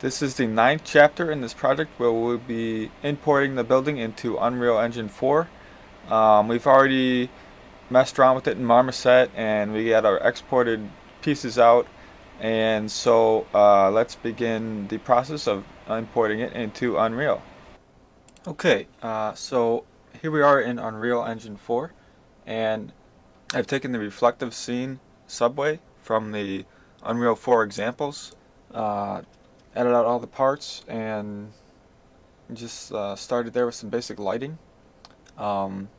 This is the ninth chapter in this project where we'll be importing the building into Unreal Engine 4. We've already messed around with it in Marmoset and we got our exported pieces out, and so let's begin the process of importing it into Unreal. Okay, so here we are in Unreal Engine 4, and I've taken the reflective scene subway from the Unreal 4 examples, added out all the parts, and just started there with some basic lighting. Um,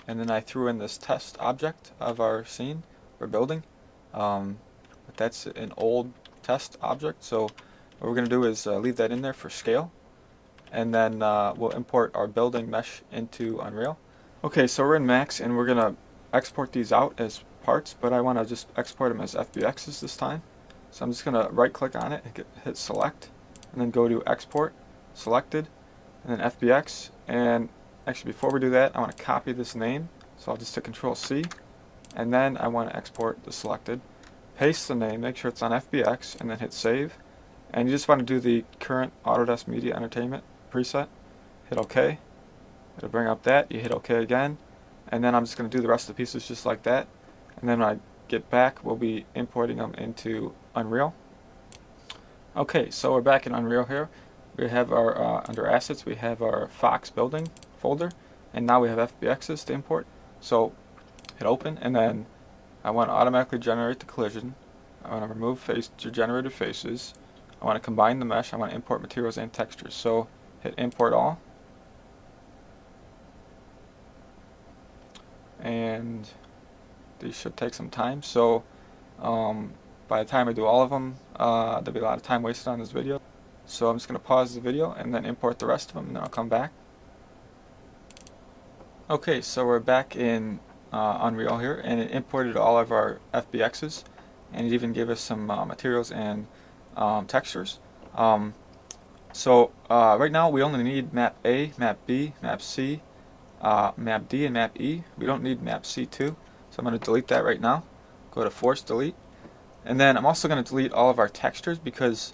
and then I threw in this test object of our scene we're building. But that's an old test object, so what we're going to do is leave that in there for scale, and then we'll import our building mesh into Unreal. Okay, so we're in Max and we're going to export these out as parts, but I want to just export them as FBXs this time. So I'm just going to right click on it and hit select, and then go to export, selected, and then FBX. And actually before we do that, I want to copy this name, so I'll just hit Control C, and then I want to export the selected. Paste the name, make sure it's on FBX, and then hit save. And you just want to do the current Autodesk Media Entertainment preset. Hit OK. It'll bring up that. You hit OK again. And then I'm just going to do the rest of the pieces just like that. And then when I get back, we'll be importing them into Unreal. Okay, so we're back in Unreal here. We have our, under Assets, we have our Fox building folder. And now we have FBXs to import. So hit Open, and then I want to automatically generate the collision. I want to remove generated faces. I want to combine the mesh. I want to import materials and textures. So hit Import All. And these should take some time. So by the time I do all of them, there'll be a lot of time wasted on this video. So I'm just going to pause the video and then import the rest of them, and then I'll come back. Okay, so we're back in Unreal here, and it imported all of our FBXs, and it even gave us some materials and textures. So right now we only need map A, map B, map C, map D, and map E. We don't need map C2, so I'm going to delete that right now. Go to Force Delete, and then I'm also going to delete all of our textures because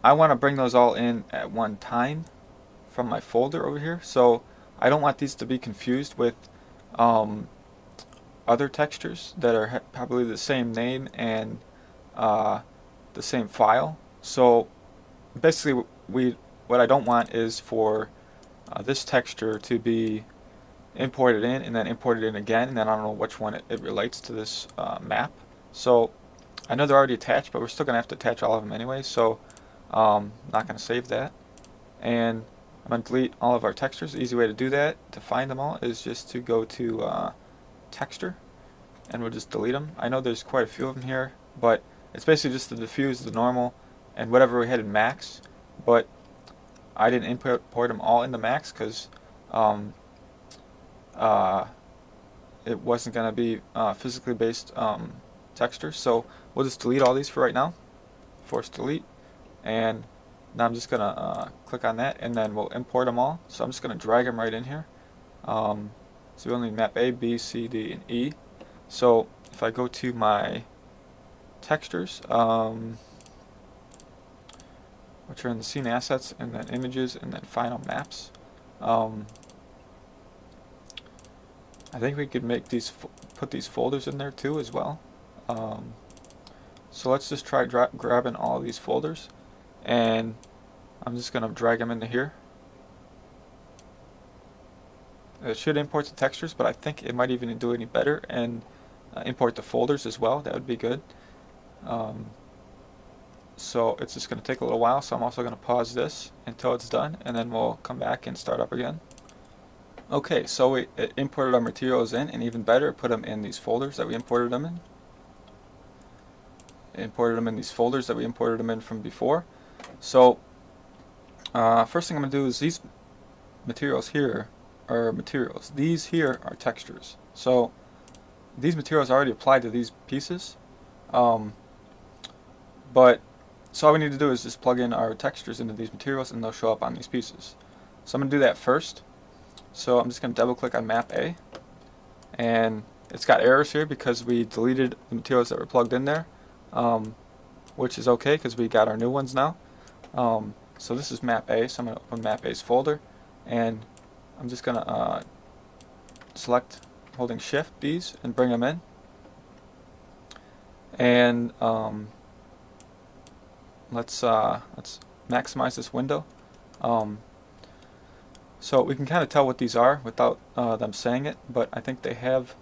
I want to bring those all in at one time from my folder over here. So I don't want these to be confused with other textures that are probably the same name and the same file. So basically what I don't want is for this texture to be imported in and then imported in again, and then I don't know which one it relates to this map. So I know they're already attached, but we're still going to have to attach all of them anyway, so not going to save that. And I'm going to delete all of our textures. The easy way to do that, to find them all, is just to go to Texture, and we'll just delete them. I know there's quite a few of them here, but it's basically just the diffuse, the normal, and whatever we had in Max, but I didn't import them all into Max because it wasn't going to be physically based texture. So we'll just delete all these for right now. Force delete, and now I'm just going to click on that, and then we'll import them all. So I'm just going to drag them right in here. So we only need map A, B, C, D, and E. So if I go to my textures, which are in the scene assets, and then images, and then final maps, I think we could make these put these folders in there too as well. So let's just try grabbing all of these folders, and I'm just going to drag them into here. It should import the textures, but I think it might even do any better and import the folders as well. That would be good. So it's just going to take a little while, so I'm also going to pause this until it's done, and then we'll come back and start up again. Okay, so we imported our materials in, and even better, put them in these folders that we imported them in. Imported them in these folders that we imported them in from before. So first thing I'm going to do is these materials here are materials. These here are textures. So these materials are already applied to these pieces, but so all we need to do is just plug in our textures into these materials, and they'll show up on these pieces. So I'm going to do that first. So I'm just going to double click on map A, and it's got errors here because we deleted the materials that were plugged in there, which is okay because we got our new ones now. So this is map A, so I'm going to open map A's folder, and I'm just going to select holding shift these and bring them in, and let's maximize this window. So we can kind of tell what these are without them saying it, but I think they have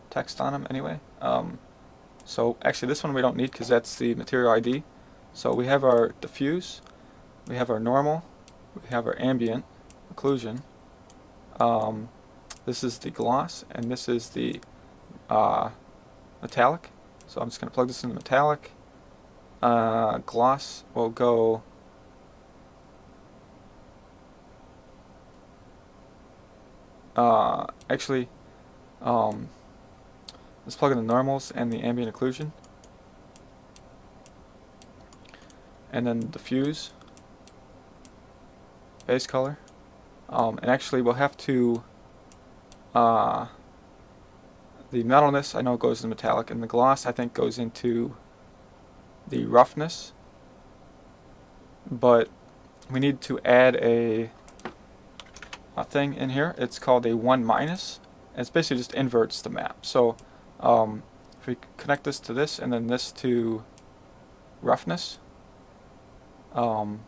text on them anyway. So actually this one we don't need because that's the material ID. So we have our diffuse, we have our normal, we have our ambient occlusion. This is the gloss, and this is the metallic. So I'm just going to plug this in the metallic. Gloss will go actually let's plug in the normals and the ambient occlusion, and then diffuse, base color, and actually we'll have to the metalness I know goes in metallic, and the gloss I think goes into the roughness, but we need to add a thing in here. It's called a 1 minus. It's basically just inverts the map. So if we connect this to this and then this to roughness, and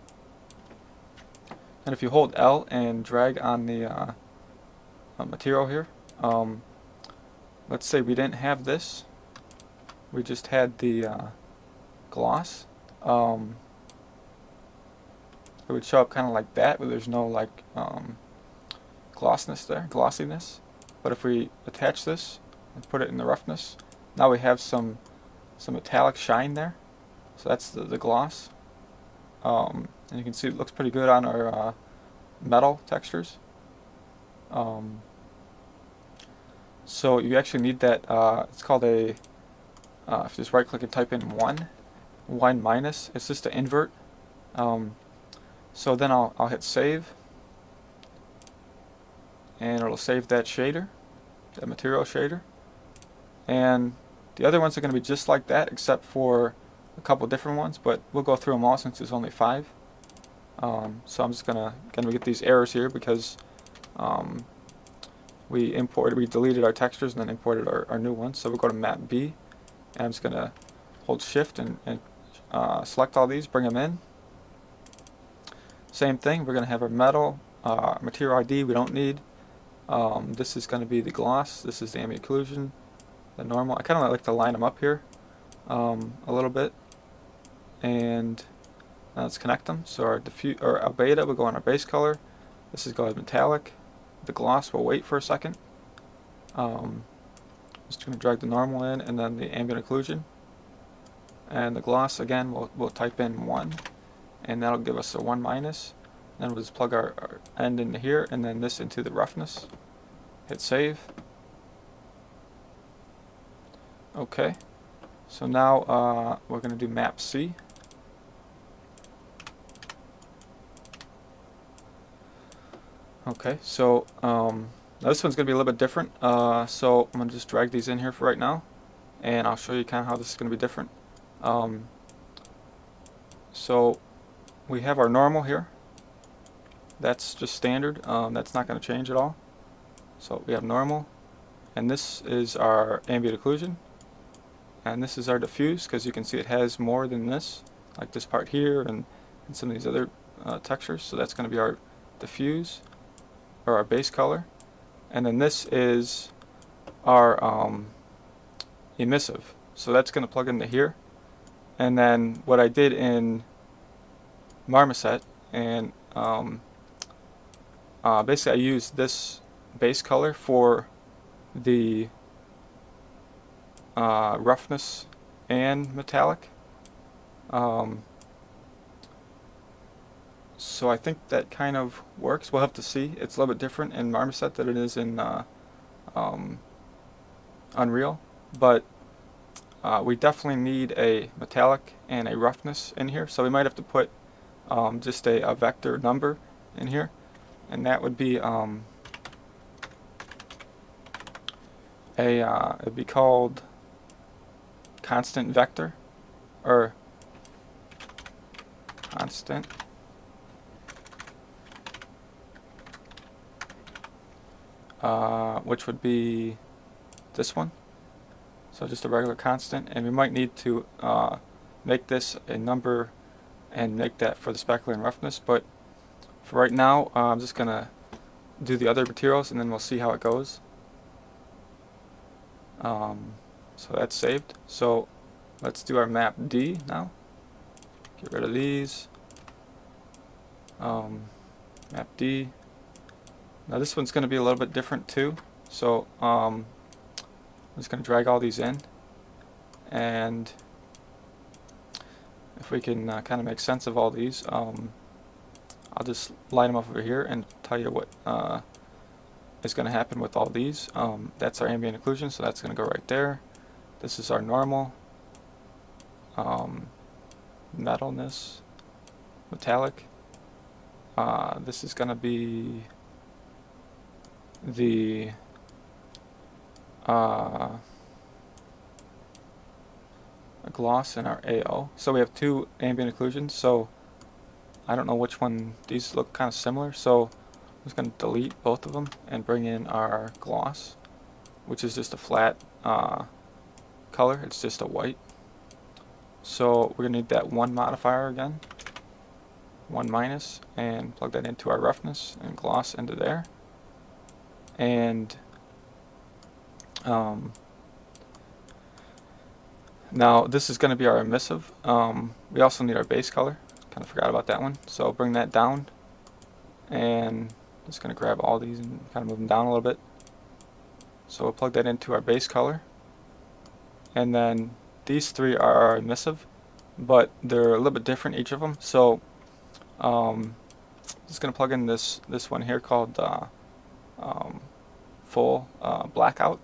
if you hold L and drag on the material here, let's say we didn't have this, we just had the gloss, it would show up kind of like that, but there's no like glossiness. But if we attach this and put it in the roughness, now we have some metallic shine there. So that's the gloss, and you can see it looks pretty good on our metal textures. So you actually need that. It's called a. If you just right click and type in 1 minus, it's just to invert. So then I'll hit save, and it'll save that shader, that material shader. And the other ones are going to be just like that, except for a couple different ones, but we'll go through them all since there's only 5. So I'm just gonna get these errors here because we deleted our textures and then imported our new ones. So we'll go to map B, and I'm just gonna hold shift and select all these, bring them in. Same thing, we're gonna have our metal, material ID we don't need. This is going to be the gloss, this is the ambient occlusion, the normal. I kind of like to line them up here a little bit, and now let's connect them. So our beta will go on our base color, this is going metallic, the gloss will wait for a second. Just going to drag the normal in, and then the ambient occlusion, and the gloss again we'll type in 1, and that'll give us a 1 minus. Then we'll just plug our end into here, and then this into the roughness. Hit save. Okay, so now we're going to do map C. Okay, so now this one's going to be a little bit different. So I'm going to just drag these in here for right now, and I'll show you kind of how this is going to be different. So we have our normal here. That's just standard. That's not going to change at all. So we have normal, and this is our ambient occlusion, and this is our diffuse, because you can see it has more than this, like this part here and some of these other textures. So that's going to be our diffuse, or our base color, and then this is our emissive. So that's going to plug into here, and then what I did in Marmoset, and basically I used this base color for the roughness and metallic. So I think that kind of works. We'll have to see. It's a little bit different in Marmoset than it is in Unreal, but we definitely need a metallic and a roughness in here, so we might have to put just a vector number in here, and that would be it'd be called constant vector, or constant. Which would be this one. So just a regular constant, and we might need to make this a number and make that for the speckle and roughness, but for right now I'm just gonna do the other materials and then we'll see how it goes. So that's saved. So let's do our map D now. Get rid of these. Map D. Now this one's going to be a little bit different too. So I'm just going to drag all these in, and if we can kind of make sense of all these, I'll just line them up over here and tell you what is going to happen with all these. That's our ambient occlusion, so that's going to go right there. This is our normal. Metalness, metallic. This is going to be the gloss in our AO. So we have two ambient occlusions, so I don't know which one. These look kind of similar, so I'm just going to delete both of them and bring in our gloss, which is just a flat color. It's just a white. So we're going to need that 1 modifier again, 1 minus, and plug that into our roughness and gloss into there. And now this is going to be our emissive. We also need our base color. Kind of forgot about that one. So bring that down, and just going to grab all these and kind of move them down a little bit. So we'll plug that into our base color, and then these three are our emissive, but they're a little bit different, each of them. So just going to plug in this one here called full blackout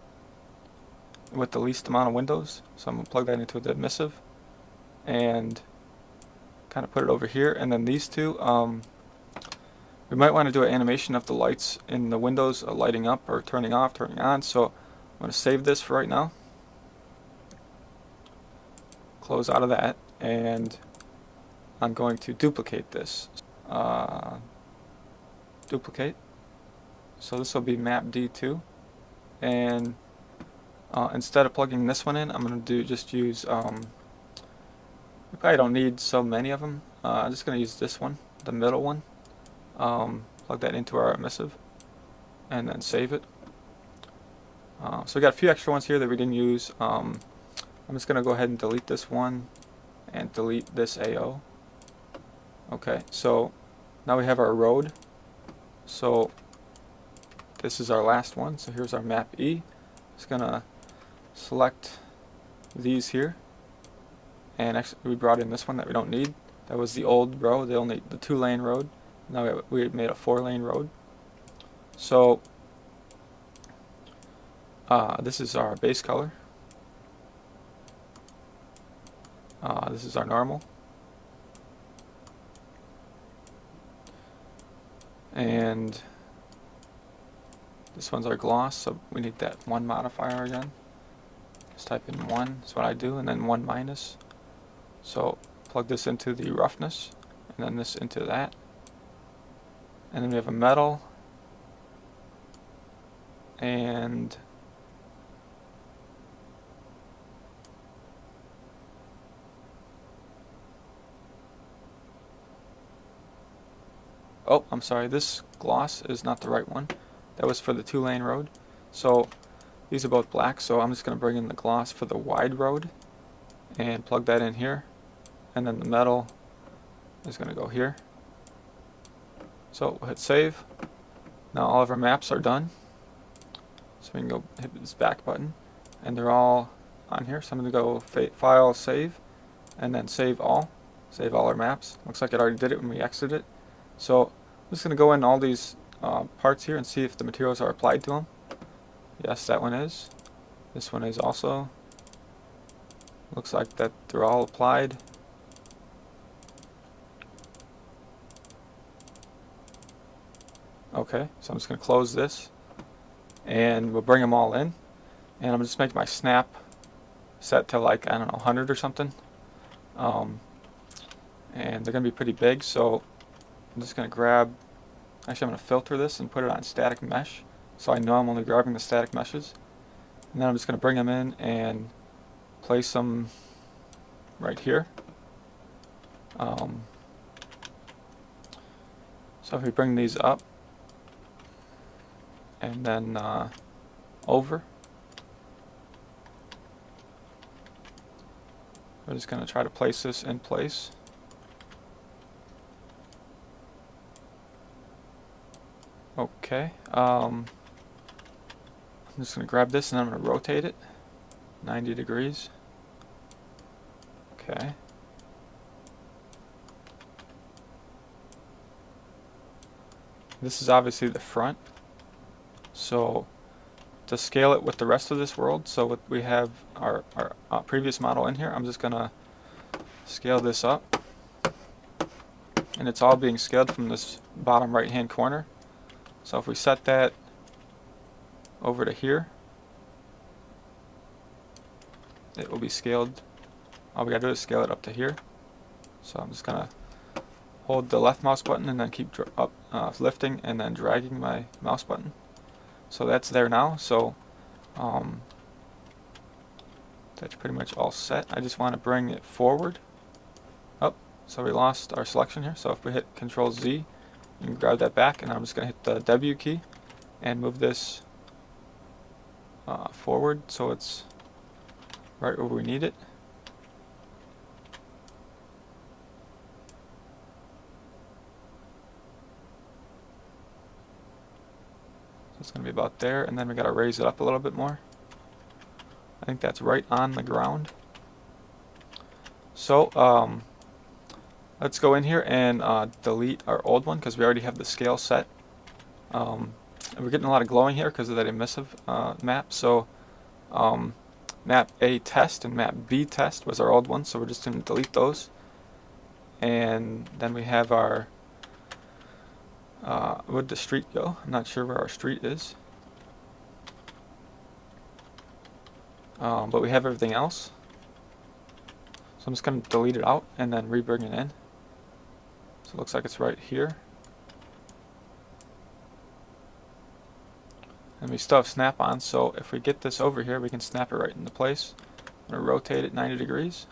with the least amount of windows. So I'm going to plug that into the emissive and kind of put it over here. And then these two, we might want to do an animation of the lights in the windows lighting up or turning off, turning on. So I'm going to save this for right now. Close out of that, and I'm going to duplicate this. Duplicate. So this will be map D2, and instead of plugging this one in, I'm going to just use, we probably don't need so many of them. I'm just going to use this one, the middle one. Plug that into our emissive, and then save it. So we got a few extra ones here that we didn't use. I'm just going to go ahead and delete this one and delete this AO. Okay, so now we have our road. So this is our last one. So here's our map E. Just going to select these here. And actually we brought in this one that we don't need. That was the old road, the 2-lane road. Now we made a 4-lane road. So this is our base color. This is our normal. And this one's our gloss, so we need that 1 modifier again. Just type in 1, that's what I do, and then 1 minus. So plug this into the roughness, and then this into that. And then we have a metal, and oh, I'm sorry, this gloss is not the right one. That was for the 2-lane road. So these are both black, so I'm just going to bring in the gloss for the wide road and plug that in here. And then the metal is going to go here. So we'll hit save. Now all of our maps are done. So we can go hit this back button, and they're all on here. So I'm going to go File, Save, and then Save All. Save all our maps. Looks like it already did it when we exited it. So I'm just going to go in all these parts here and see if the materials are applied to them. Yes, that one is. This one is also. Looks like that they're all applied. Okay, so I'm just going to close this, and we'll bring them all in. And I'm just making my snap set to, like, I don't know, 100 or something. and they're going to be pretty big, so I'm just going to grab, actually I'm going to filter this and put it on static mesh, so I know I'm only grabbing the static meshes. And then I'm just going to bring them in and place them right here. So if we bring these up and then over, we're just going to try to place this in place. Okay, I'm just going to grab this and I'm going to rotate it 90 degrees. Okay. This is obviously the front, so to scale it with the rest of this world, so we have our previous model in here, I'm just going to scale this up, and it's all being scaled from this bottom right hand corner. So if we set that over to here, it will be scaled. All we gotta do is scale it up to here. So I'm just gonna hold the left mouse button and then keep lifting and then dragging my mouse button. So that's there now. So that's pretty much all set. I just want to bring it forward. Oh, so we lost our selection here. So if we hit Control Z, you can grab that back, and I'm just gonna hit the W key and move this forward so it's right where we need it. So it's going to be about there, and then we got to raise it up a little bit more. I think that's right on the ground. So let's go in here and delete our old one because we already have the scale set. We're getting a lot of glowing here because of that emissive map. So map A test and map B test was our old one, so we're just going to delete those. And then we have our, where'd the street go? I'm not sure where our street is. But we have everything else. So I'm just going to delete it out and then re-bring it in. So it looks like it's right here. And we still have snap on, so if we get this over here, we can snap it right into place. I'm going to rotate it 90 degrees.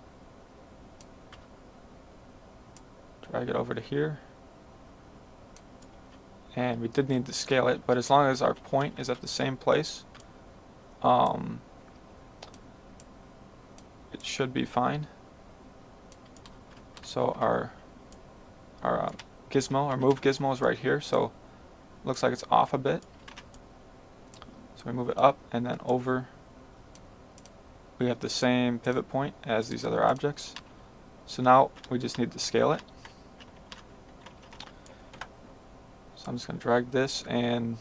Drag it over to here. And we did need to scale it, but as long as our point is at the same place, it should be fine. So our gizmo, our move gizmo is right here, so it looks like it's off a bit. So we move it up and then over. We have the same pivot point as these other objects. So now we just need to scale it. So I'm just going to drag this, and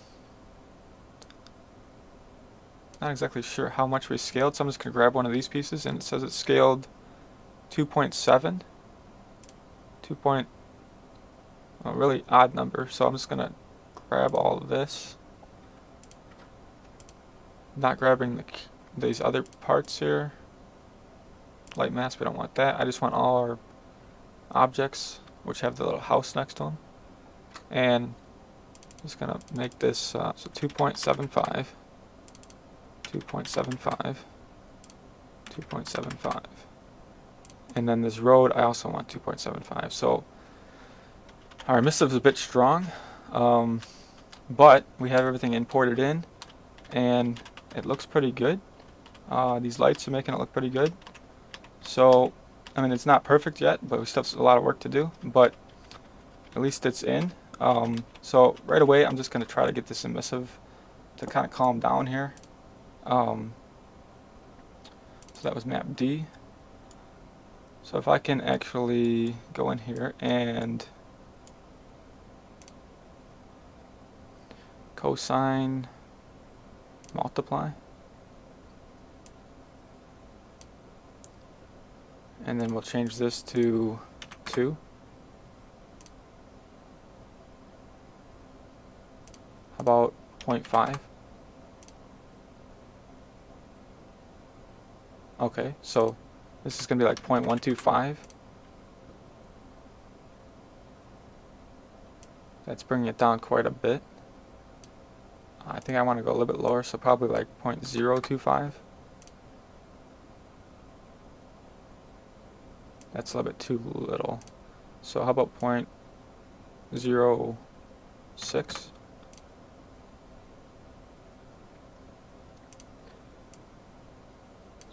not exactly sure how much we scaled, so I'm just going to grab one of these pieces, and it says it's scaled 2.7. A really odd number, so I'm just going to grab all of this. Not grabbing these other parts here. Light mask, we don't want that. I just want all our objects, which have the little house next to them. And I'm just going to make this so 2.75, 2.75, 2.75. And then this road, I also want 2.75. So our emissive is a bit strong, but we have everything imported in, and it looks pretty good. These lights are making it look pretty good. So, I mean, it's not perfect yet, but we still have a lot of work to do, but at least it's in. So right away, I'm just going to try to get this emissive to kind of calm down here. So that was map D. So if I can actually go in here and cosine multiply, and then we'll change this to 2. How about 0.5? Okay, so this is going to be like 0.125. That's bringing it down quite a bit. I think I want to go a little bit lower, so probably like 0.025. That's a little bit too little. So how about 0.06?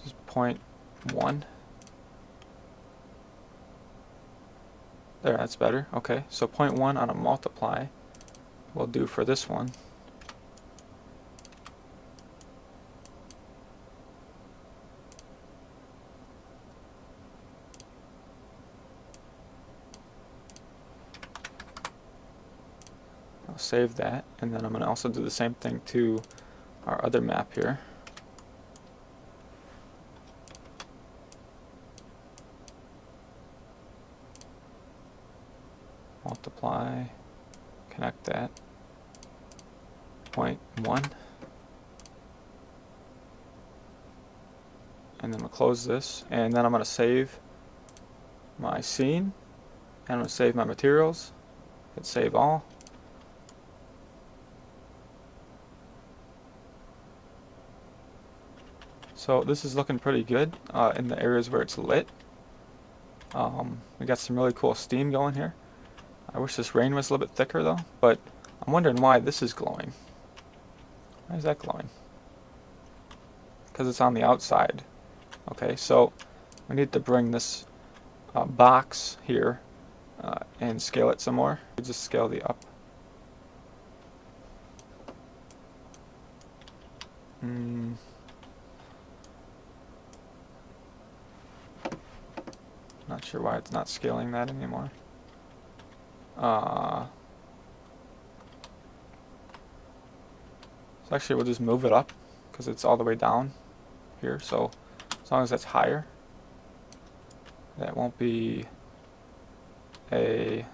Just 0.1. There, that's better. Okay, so 0.1 on a multiply will do for this one. I'll save that, and then I'm going to also do the same thing to our other map here. Multiply, connect that, 0.1, and then we'll close this, and then I'm going to save my scene, and I'm going to save my materials, hit save all. So this is looking pretty good in the areas where it's lit. We got some really cool steam going here. I wish this rain was a little bit thicker though, but I'm wondering why this is glowing. Why is that glowing? Because it's on the outside. Okay, so we need to bring this box here and scale it some more. We just scale the up. Not sure why it's not scaling that anymore. So actually we'll just move it up because it's all the way down here, so as long as that's higher, that won't be a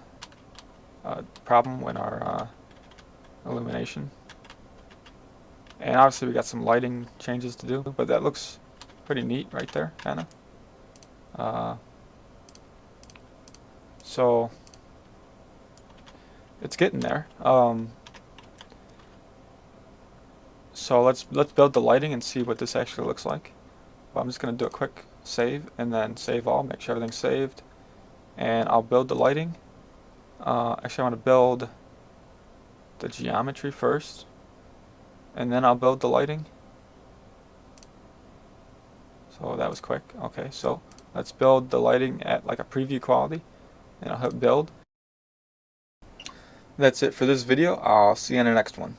problem with our illumination. And obviously we got some lighting changes to do, but that looks pretty neat right there, kinda. So it's getting there. So let's build the lighting and see what this actually looks like. Well, I'm just going to do a quick save and then save all, make sure everything's saved, and I'll build the lighting. Actually, I want to build the geometry first, and then I'll build the lighting. So that was quick. Okay, so let's build the lighting at like a preview quality, and I'll hit build. That's it for this video. I'll see you in the next one.